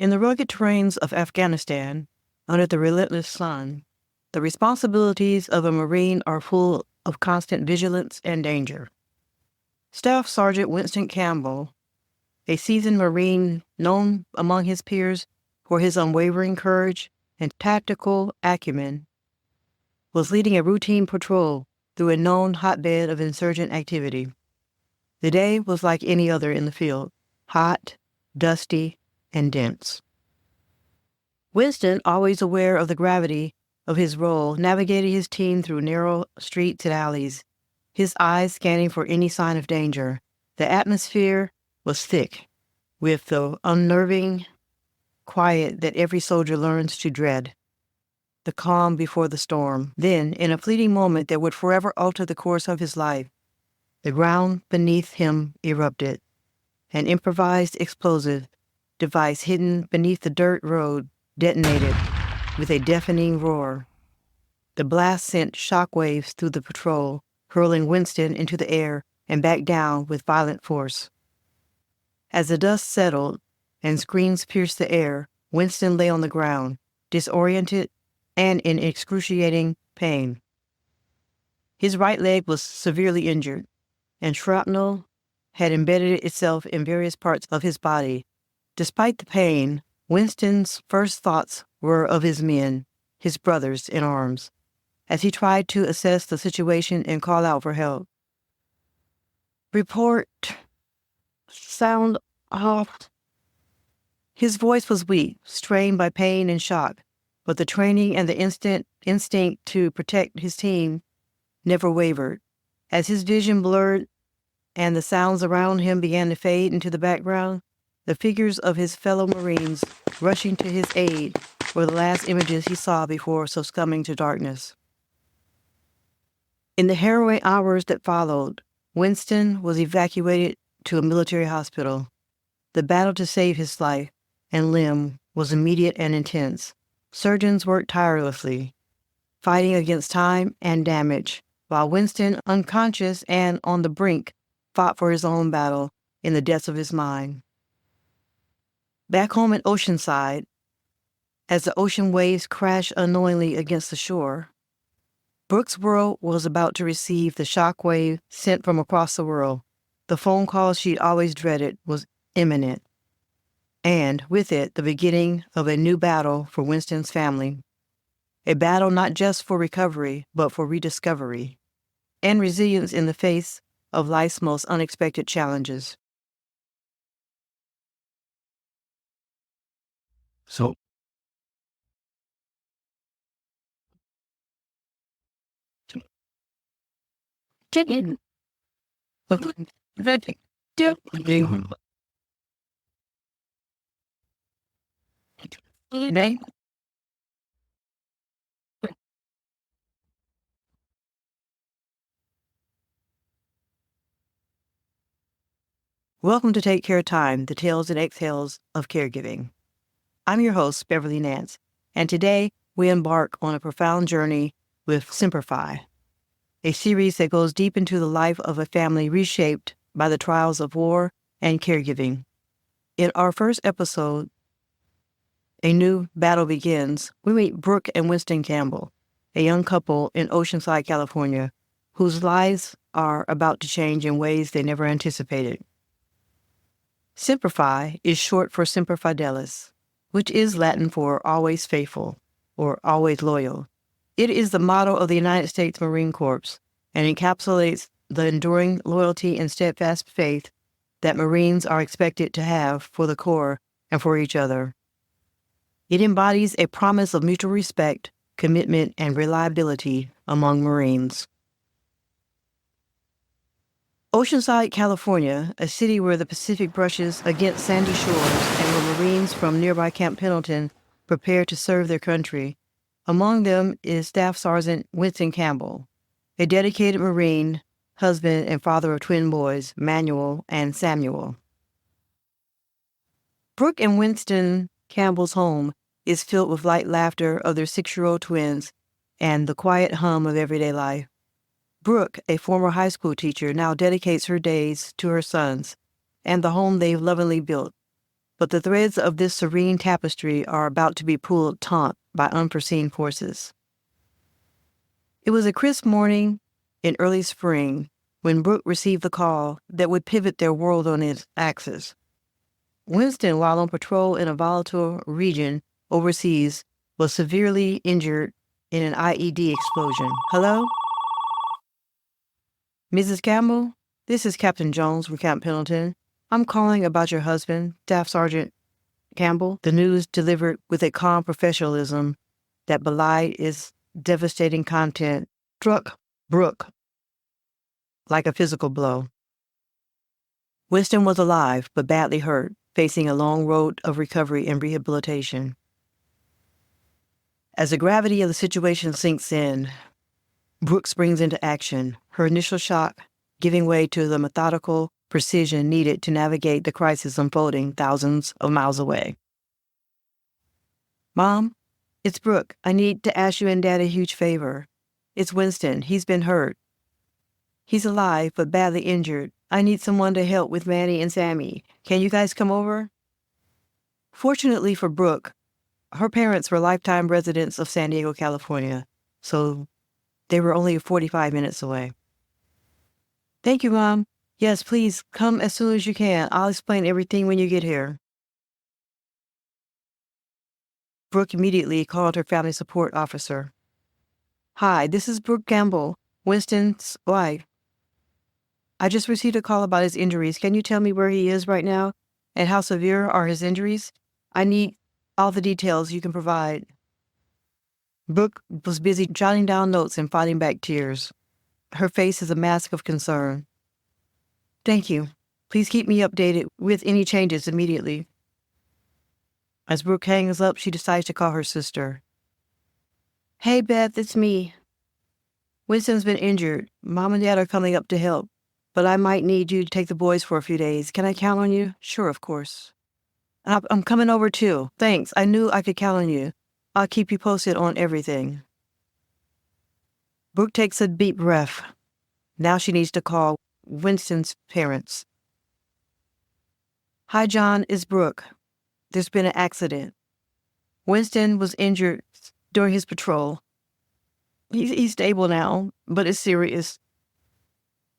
In the rugged terrains of Afghanistan, under the relentless sun, the responsibilities of a Marine are full of constant vigilance and danger. Staff Sergeant Winston Campbell, a seasoned Marine known among his peers for his unwavering courage and tactical acumen, was leading a routine patrol through a known hotbed of insurgent activity. The day was like any other in the field, hot, dusty, and dense. Winston, always aware of the gravity of his role, navigated his team through narrow streets and alleys, his eyes scanning for any sign of danger. The atmosphere was thick with the unnerving quiet that every soldier learns to dread, the calm before the storm. Then, in a fleeting moment that would forever alter the course of his life, the ground beneath him erupted. An improvised explosive device hidden beneath the dirt road detonated with a deafening roar. The blast sent shockwaves through the patrol, hurling Winston into the air and back down with violent force. As the dust settled and screams pierced the air, Winston lay on the ground, disoriented and in excruciating pain. His right leg was severely injured, and shrapnel had embedded itself in various parts of his body. Despite the pain, Winston's first thoughts were of his men, his brothers in arms, as he tried to assess the situation and call out for help. Report. Sound off. His voice was weak, strained by pain and shock, but the training and the instinct to protect his team never wavered. As his vision blurred and the sounds around him began to fade into the background, the figures of his fellow Marines rushing to his aid were the last images he saw before succumbing to darkness. In the harrowing hours that followed, Winston was evacuated to a military hospital. The battle to save his life and limb was immediate and intense. Surgeons worked tirelessly, fighting against time and damage, while Winston, unconscious and on the brink, fought for his own battle in the depths of his mind. Back home at Oceanside, as the ocean waves crashed unknowingly against the shore, Brooke's world was about to receive the shockwave sent from across the world. The phone call she'd always dreaded was imminent, and with it, the beginning of a new battle for Winston's family. A battle not just for recovery, but for rediscovery and resilience in the face of life's most unexpected challenges. So, Chicken. Welcome to Take Care Time, the tales and exhales of caregiving. I'm your host, Beverly Nance, and today we embark on a profound journey with Semper Fi, a series that goes deep into the life of a family reshaped by the trials of war and caregiving. In our first episode, A New Battle Begins, we meet Brooke and Winston Campbell, a young couple in Oceanside, California, whose lives are about to change in ways they never anticipated. Semper Fi is short for Semper Fidelis, which is Latin for always faithful or always loyal. It is the motto of the United States Marine Corps and encapsulates the enduring loyalty and steadfast faith that Marines are expected to have for the Corps and for each other. It embodies a promise of mutual respect, commitment, and reliability among Marines. Oceanside, California, a city where the Pacific brushes against sandy shores and where Marines from nearby Camp Pendleton prepare to serve their country. Among them is Staff Sergeant Winston Campbell, a dedicated Marine, husband and father of twin boys, Manuel and Samuel. Brooke and Winston Campbell's home is filled with light laughter of their 6-year-old twins and the quiet hum of everyday life. Brooke, a former high school teacher, now dedicates her days to her sons and the home they've lovingly built. but the threads of this serene tapestry are about to be pulled taut by unforeseen forces. It was a crisp morning in early spring when Brooke received the call that would pivot their world on its axis. Winston, while on patrol in a volatile region overseas, was severely injured in an IED explosion. Hello? Mrs. Campbell? This is Captain Jones from Camp Pendleton. I'm calling about your husband, Staff Sergeant Campbell. The news delivered with a calm professionalism that belied its devastating content struck Brooke like a physical blow. Winston was alive, but badly hurt, facing a long road of recovery and rehabilitation. As the gravity of the situation sinks in, Brooke springs into action, her initial shock giving way to the methodical precision needed to navigate the crisis unfolding thousands of miles away. Mom, it's Brooke. I need to ask you and Dad a huge favor. It's Winston. He's been hurt. He's alive, but badly injured. I need someone to help with Manny and Sammy. Can you guys come over? Fortunately for Brooke, her parents were lifetime residents of San Diego, California, so they were only 45 minutes away. Thank you, Mom. Yes, please, come as soon as you can. I'll explain everything when you get here. Brooke immediately called her family support officer. Hi, this is Brooke Campbell, Winston's wife. I just received a call about his injuries. Can you tell me where he is right now and how severe are his injuries? I need all the details you can provide. Brooke was busy jotting down notes and fighting back tears. Her face is a mask of concern. Thank you. Please keep me updated with any changes immediately. As Brooke hangs up, she decides to call her sister. Hey, Beth, it's me. Winston's been injured. Mom and Dad are coming up to help, but I might need you to take the boys for a few days. Can I count on you? Sure, of course. I'm coming over too. Thanks. I knew I could count on you. I'll keep you posted on everything. Brooke takes a deep breath. Now she needs to call Winston's parents. Hi, John. It's Brooke. There's been an accident. Winston was injured during his patrol. He's stable now, but it's serious.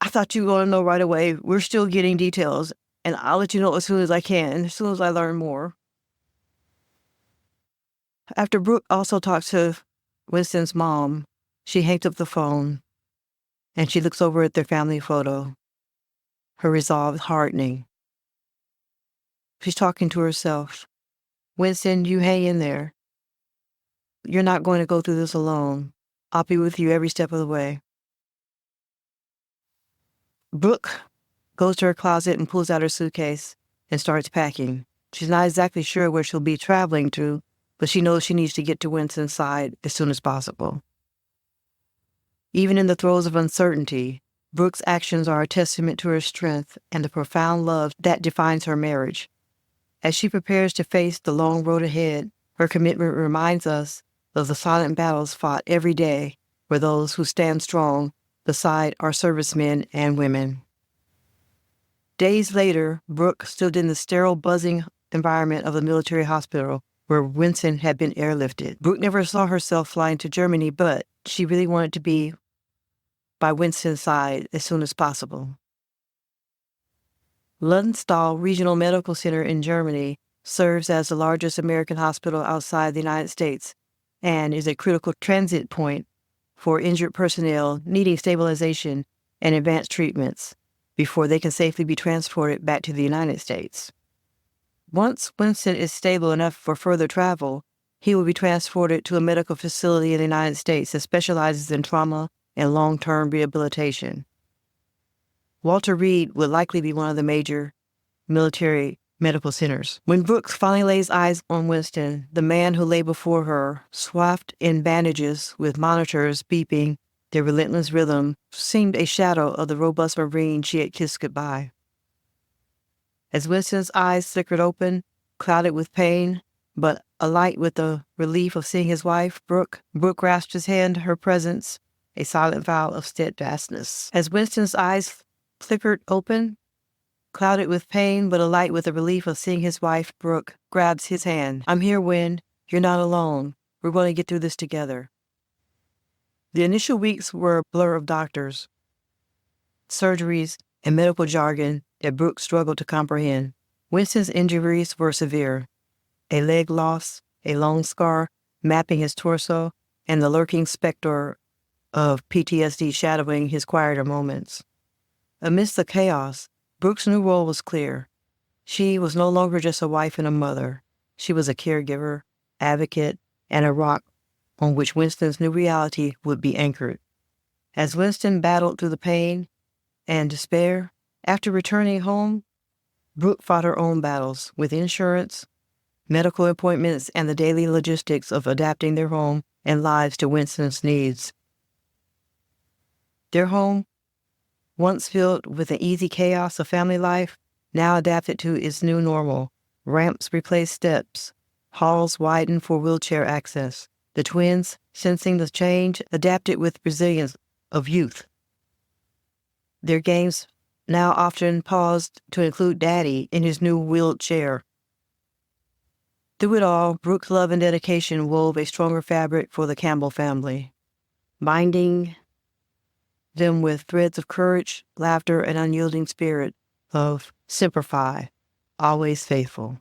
I thought you were going to know right away. We're still getting details, and I'll let you know as soon as I can, as soon as I learn more. After Brooke also talks to Winston's mom, she hangs up the phone, and she looks over at their family photo, her resolve hardening. She's talking to herself. Winston, you hang in there. You're not going to go through this alone. I'll be with you every step of the way. Brooke goes to her closet and pulls out her suitcase and starts packing. She's not exactly sure where she'll be traveling to, but she knows she needs to get to Winston's side as soon as possible. Even in the throes of uncertainty, Brooke's actions are a testament to her strength and the profound love that defines her marriage. As she prepares to face the long road ahead, her commitment reminds us of the silent battles fought every day for those who stand strong beside our servicemen and women. Days later, Brooke stood in the sterile, buzzing environment of the military hospital where Winston had been airlifted. Brooke never saw herself flying to Germany, but she really wanted to be by Winston's side as soon as possible. Lundenthal Regional Medical Center in Germany serves as the largest American hospital outside the United States and is a critical transit point for injured personnel needing stabilization and advanced treatments before they can safely be transported back to the United States. Once Winston is stable enough for further travel, he will be transported to a medical facility in the United States that specializes in trauma and long-term rehabilitation. Walter Reed would likely be one of the major military medical centers. When Brooks finally lays eyes on Winston, the man who lay before her, swathed in bandages with monitors beeping their relentless rhythm, seemed a shadow of the robust Marine she had kissed goodbye. As Winston's eyes flickered open, clouded with pain, but alight with the relief of seeing his wife, Brooke grasped his hand, her presence, a silent vow of steadfastness. As Winston's eyes flickered open, clouded with pain but alight with the relief of seeing his wife, Brooke, grabs his hand. "I'm here, Win. You're not alone. We're going to get through this together." The initial weeks were a blur of doctors, surgeries, and medical jargon that Brooke struggled to comprehend. Winston's injuries were severe: a leg loss, a lung scar mapping his torso, and the lurking specter of PTSD shadowing his quieter moments. Amidst the chaos, Brooke's new role was clear. She was no longer just a wife and a mother. She was a caregiver, advocate, and a rock on which Winston's new reality would be anchored. As Winston battled through the pain and despair, after returning home, Brooke fought her own battles with insurance, medical appointments, and the daily logistics of adapting their home and lives to Winston's needs. Their home, once filled with the easy chaos of family life, now adapted to its new normal. Ramps replaced steps, halls widened for wheelchair access. The twins, sensing the change, adapted with resilience of youth. Their games now often paused to include Daddy in his new wheelchair. Through it all, Brooke's love and dedication wove a stronger fabric for the Campbell family, binding them with threads of courage, laughter, and unyielding spirit of Semper Fi, always faithful.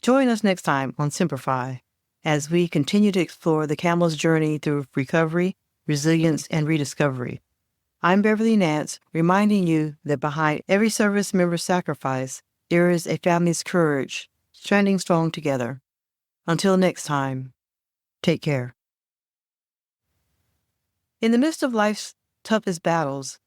Join us next time on Semper Fi as we continue to explore the Campbell's journey through recovery, resilience, and rediscovery. I'm Beverly Nance, reminding you that behind every service member's sacrifice, there is a family's courage, standing strong together. Until next time, take care. In the midst of life's toughest battles,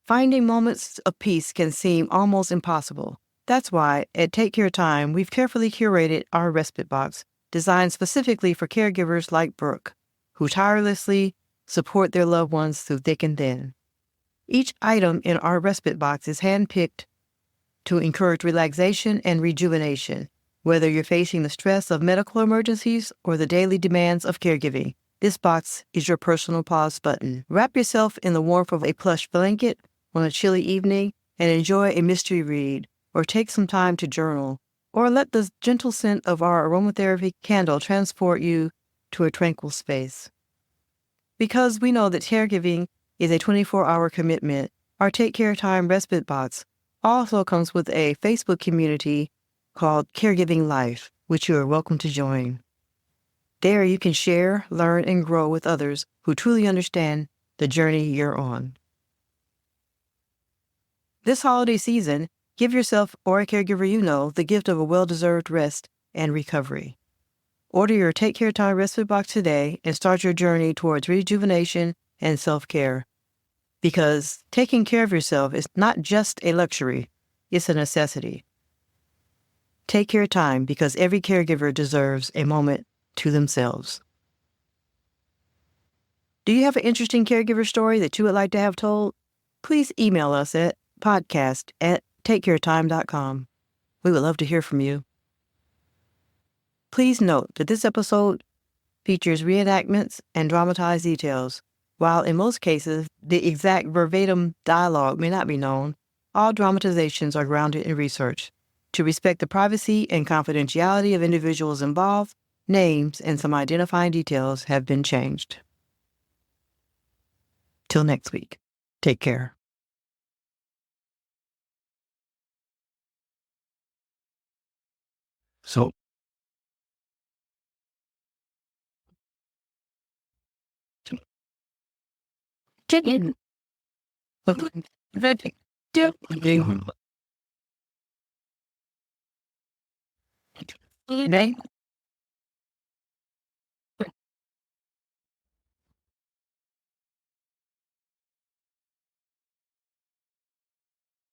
finding moments of peace can seem almost impossible. That's why, at Take Care Time, we've carefully curated our respite box, designed specifically for caregivers like Brooke, who tirelessly support their loved ones through thick and thin. Each item in our respite box is handpicked to encourage relaxation and rejuvenation, whether you're facing the stress of medical emergencies or the daily demands of caregiving. This box is your personal pause button. Wrap yourself in the warmth of a plush blanket on a chilly evening and enjoy a mystery read, or take some time to journal, or let the gentle scent of our aromatherapy candle transport you to a tranquil space. Because we know that caregiving is a 24-hour commitment, our Take Care Time respite box also comes with a Facebook community called Caregiving Life, which you are welcome to join. There you can share, learn, and grow with others who truly understand the journey you're on. This holiday season, give yourself or a caregiver you know the gift of a well-deserved rest and recovery. Order your Take Care Time respite box today and start your journey towards rejuvenation and self-care. Because taking care of yourself is not just a luxury, it's a necessity. Take Care Time, because every caregiver deserves a moment to themselves. Do you have an interesting caregiver story that you would like to have told? Please email us at podcast@takecaretime.com. We would love to hear from you. Please note that this episode features reenactments and dramatized details. While in most cases, the exact verbatim dialogue may not be known, all dramatizations are grounded in research. To respect the privacy and confidentiality of individuals involved, names and some identifying details have been changed. Till next week, take care. So, Chicken.